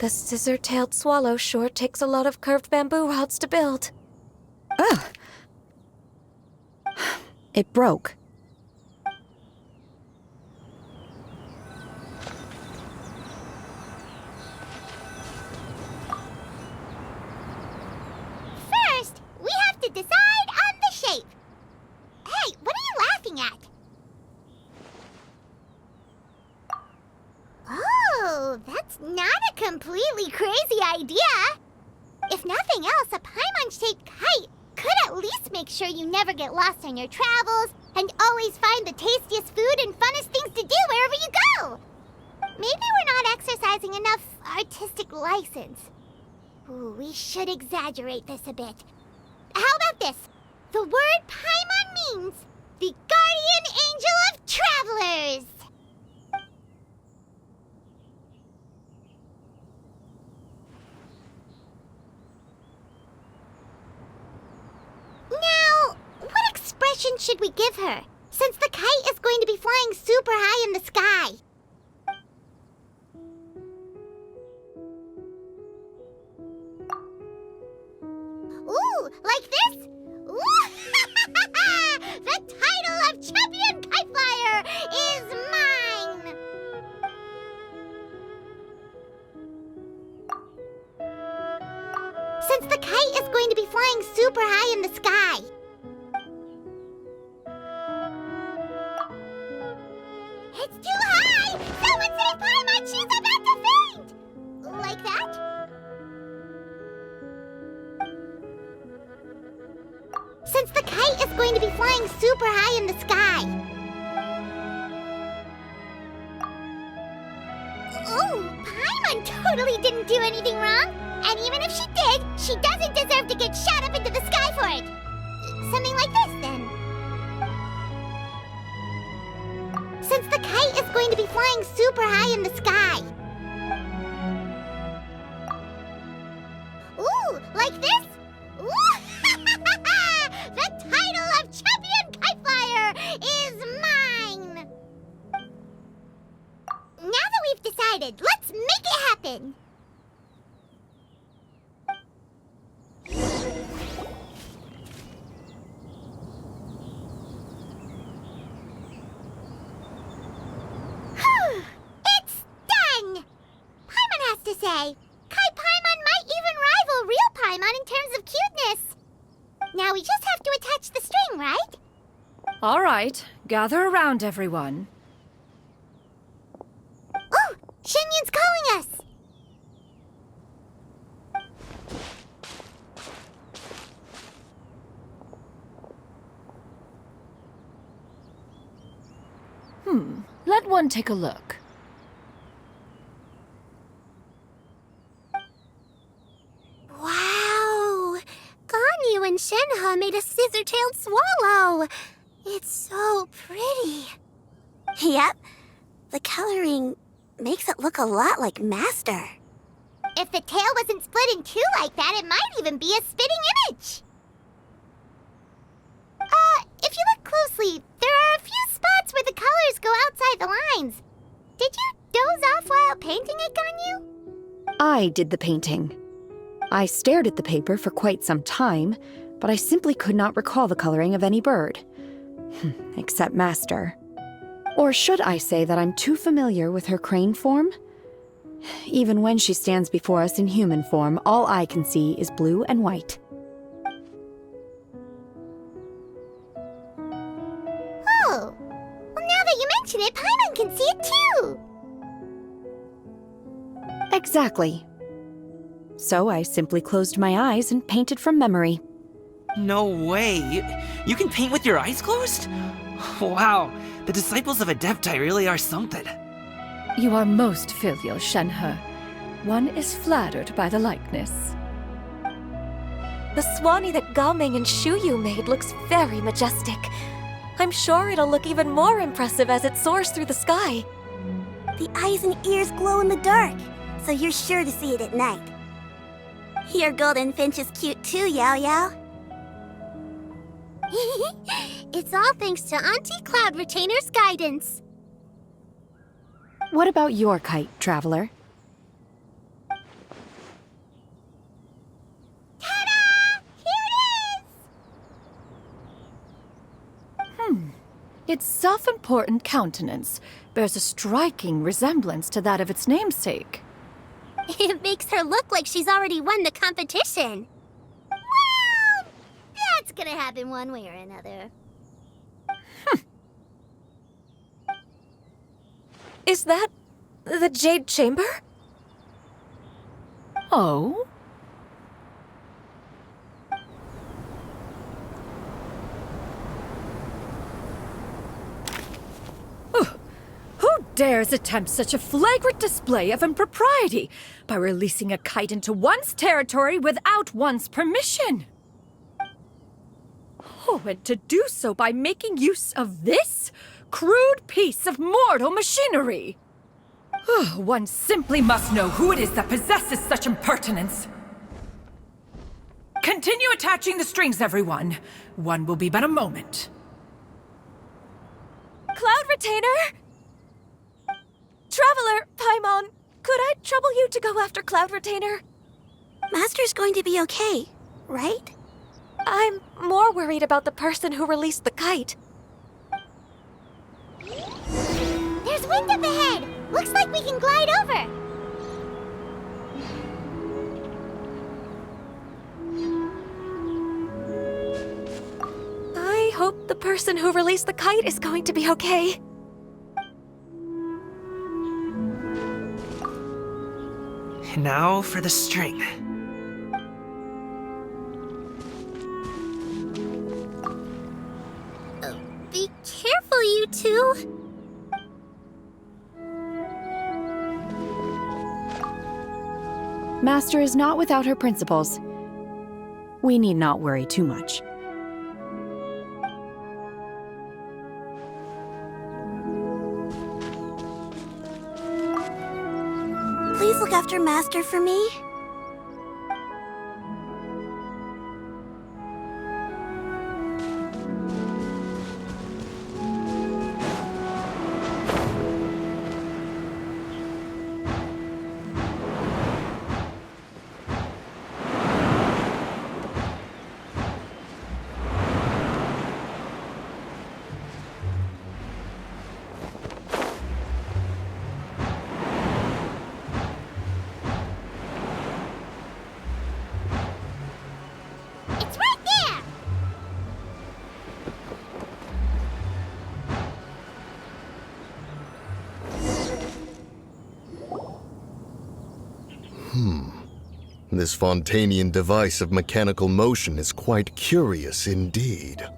The scissor-tailed swallow sure takes a lot of curved bamboo rods to build. Ugh! It broke. First, we have to decide on the shape. Hey, what are you laughing at? Oh, that's not a completely crazy idea. If nothing else, a Paimon-shaped kite could at least make sure you never get lost on your travels and always find the tastiest food and funnest things to do wherever you go. Maybe we're not exercising enough artistic license. Ooh, we should exaggerate this a bit. How about this? The word Paimon means the guardian angel of travelers. Now, what expression should we give her, since the kite is going to be flying super high in the sky? Ooh, like this? Ooh! The title of Champion Kite Flyer is mine! Since the kite is going to be flying super high in the sky. It's too high! Someone save Paimon! She's about to faint! Like that? Since the kite is going to be flying super high in the sky. Oh, Paimon totally didn't do anything wrong. And even if she did, she doesn't deserve to get shot up into the sky for it. Something like this, then. Since the kite is going to be flying super high in the sky. Ooh, like this? Ooh! The title of Champion Kite Flyer is mine! Now that we've decided, let's make it happen! It's done! Paimon has to say, Kite-Paimon might even rival real Paimon in terms of cuteness. Now we just have to attach the string, right? All right, gather around, everyone. Oh, Shenyun's calling us! Let one take a look. Wow! Ganyu and Shenhe made a scissor-tailed swallow! It's so pretty. Yep. The coloring makes it look a lot like Master. If the tail wasn't split in two like that, it might even be a spitting image. If you look closely, there are a few spots where the colors go outside the lines. Did you doze off while painting it, Ganyu? I did the painting. I stared at the paper for quite some time, but I simply could not recall the coloring of any bird. Except Master. Or should I say that I'm too familiar with her crane form? Even when she stands before us in human form, all I can see is blue and white. Oh, well, now that you mention it, Paimon can see it too! Exactly. So I simply closed my eyes and painted from memory. No way! You can paint with your eyes closed? Wow, the disciples of Adepti really are something. You are most filial, Shenhe. One is flattered by the likeness. The Swanee that Gaming and Shuyu made looks very majestic. I'm sure it'll look even more impressive as it soars through the sky. The eyes and ears glow in the dark, so you're sure to see it at night. Your golden finch is cute too, Yao Yao. It's all thanks to Auntie Cloud Retainer's guidance. What about your kite, Traveler? Its self-important countenance bears a striking resemblance to that of its namesake. It makes her look like she's already won the competition. Well, that's gonna happen one way or another. Is that the Jade Chamber? Oh? Who dares attempt such a flagrant display of impropriety by releasing a kite into one's territory without one's permission? Oh, and to do so by making use of this crude piece of mortal machinery! One simply must know who it is that possesses such impertinence. Continue attaching the strings, everyone. One will be but a moment. Cloud Retainer! Traveler, Paimon, could I trouble you to go after Cloud Retainer? Master's going to be okay, right? I'm more worried about the person who released the kite. There's wind up ahead! Looks like we can glide over! I hope the person who released the kite is going to be okay. Now for the string. Be careful, you two! Master is not without her principles. We need not worry too much. Please look after Master for me. It's right there! This Fontanian device of mechanical motion is quite curious indeed.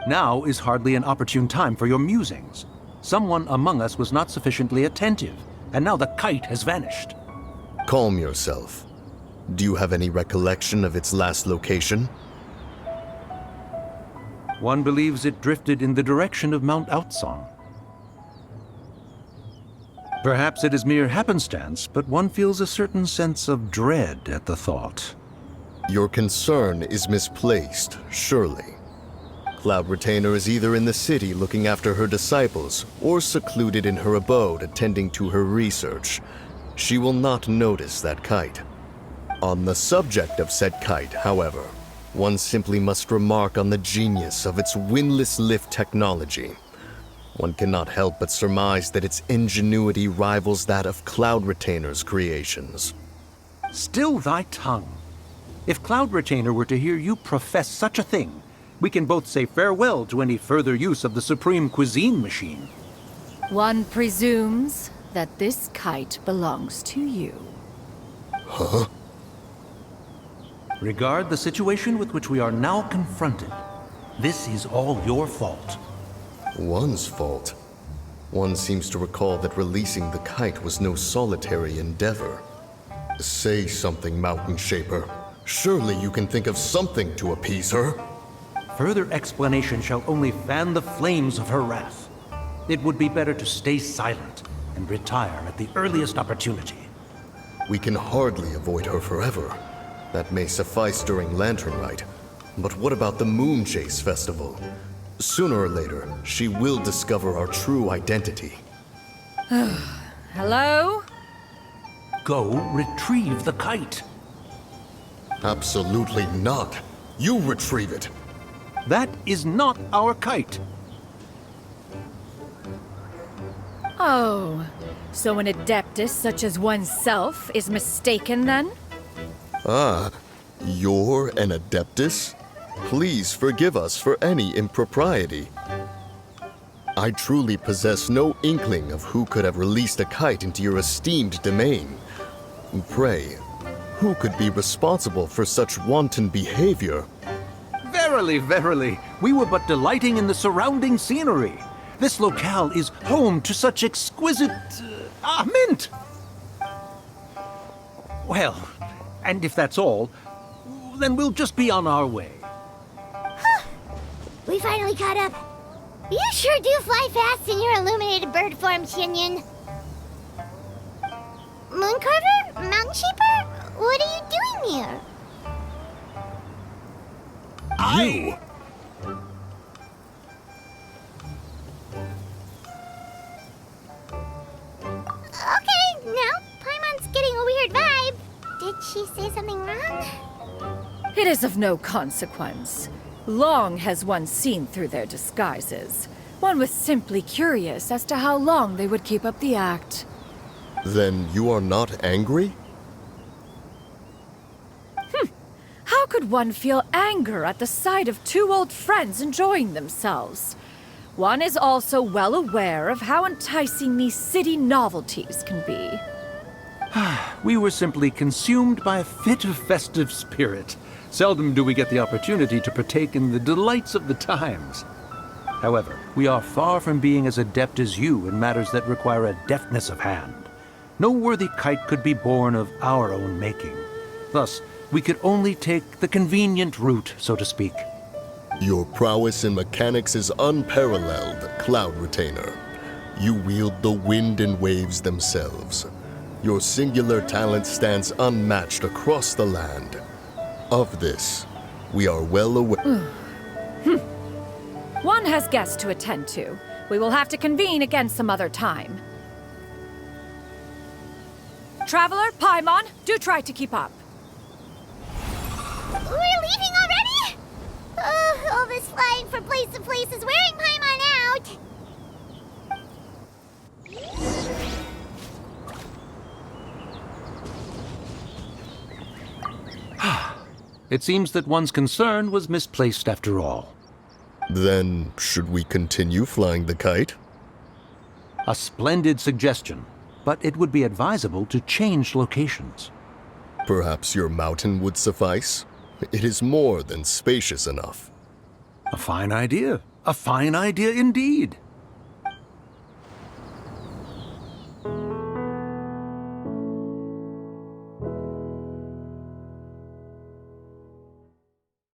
Now is hardly an opportune time for your musings. Someone among us was not sufficiently attentive, and now the kite has vanished. Calm yourself. Do you have any recollection of its last location? One believes it drifted in the direction of Mount Outsong. Perhaps it is mere happenstance, but one feels a certain sense of dread at the thought. Your concern is misplaced, surely. Cloud Retainer is either in the city looking after her disciples, or secluded in her abode attending to her research. She will not notice that kite. On the subject of said kite, however, one simply must remark on the genius of its windless lift technology. One cannot help but surmise that its ingenuity rivals that of Cloud Retainer's creations. Still thy tongue. If Cloud Retainer were to hear you profess such a thing, we can both say farewell to any further use of the Supreme Cuisine Machine. One presumes that this kite belongs to you. Huh? Regard the situation with which we are now confronted. This is all your fault. One's fault. One seems to recall that releasing the kite was no solitary endeavor. Say something, Mountain Shaper. Surely you can think of something to appease her. Further explanation shall only fan the flames of her wrath. It would be better to stay silent and retire at the earliest opportunity. We can hardly avoid her forever. That may suffice during Lantern Rite. But what about the Moon Chase Festival? Sooner or later, she will discover our true identity. Hello? Go retrieve the kite. Absolutely not. You retrieve it. That is not our kite. Oh, so an adeptus such as oneself is mistaken then? Ah, you're an Adeptus? Please forgive us for any impropriety. I truly possess no inkling of who could have released a kite into your esteemed domain. Pray, who could be responsible for such wanton behavior? Verily, verily, we were but delighting in the surrounding scenery. This locale is home to such exquisite... mint! Well, and if that's all, then we'll just be on our way. We finally caught up. You sure do fly fast in your illuminated bird form, Shinyan. Mooncarver? Mountain Shaper? What are you doing here? You? Okay, now Paimon's getting a weird vibe. Did she say something wrong? It is of no consequence. Long has one seen through their disguises. One was simply curious as to how long they would keep up the act. Then you are not angry? How could one feel anger at the sight of two old friends enjoying themselves? One is also well aware of how enticing these city novelties can be. We were simply consumed by a fit of festive spirit. Seldom do we get the opportunity to partake in the delights of the times. However, we are far from being as adept as you in matters that require a deftness of hand. No worthy kite could be born of our own making. Thus, we could only take the convenient route, so to speak. Your prowess in mechanics is unparalleled, Cloud Retainer. You wield the wind and waves themselves. Your singular talent stands unmatched across the land. Of this, we are well aware. One has guests to attend to. We will have to convene again some other time. Traveler, Paimon, do try to keep up. We're leaving already? All this flying from place to place is wearing Paimon out. It seems that one's concern was misplaced after all. Then, should we continue flying the kite? A splendid suggestion, but it would be advisable to change locations. Perhaps your mountain would suffice? It is more than spacious enough. A fine idea. A fine idea indeed.